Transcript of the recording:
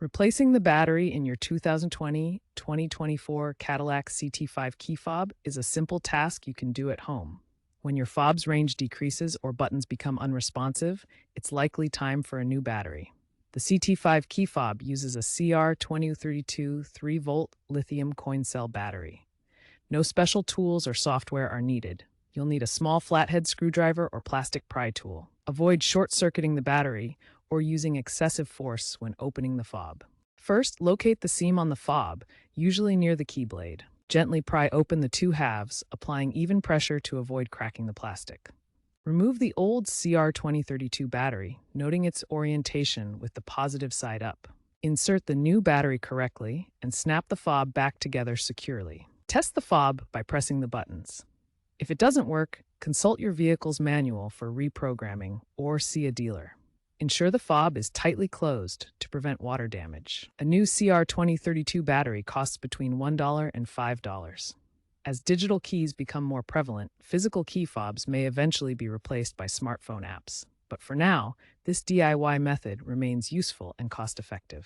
Replacing the battery in your 2020-2024 Cadillac CT5 key fob is a simple task you can do at home. When your fob's range decreases or buttons become unresponsive, it's likely time for a new battery. The CT5 key fob uses a CR2032 3-volt lithium coin cell battery. No special tools or software are needed. You'll need a small flathead screwdriver or plastic pry tool. Avoid short-circuiting the battery or using excessive force when opening the fob. First, locate the seam on the fob, usually near the key blade. Gently pry open the two halves, applying even pressure to avoid cracking the plastic. Remove the old CR2032 battery, noting its orientation with the positive side up. Insert the new battery correctly and snap the fob back together securely. Test the fob by pressing the buttons. If it doesn't work, consult your vehicle's manual for reprogramming or see a dealer. Ensure the fob is tightly closed to prevent water damage. A new CR2032 battery costs between $1 and $5. As digital keys become more prevalent, physical key fobs may eventually be replaced by smartphone apps. But for now, this DIY method remains useful and cost-effective.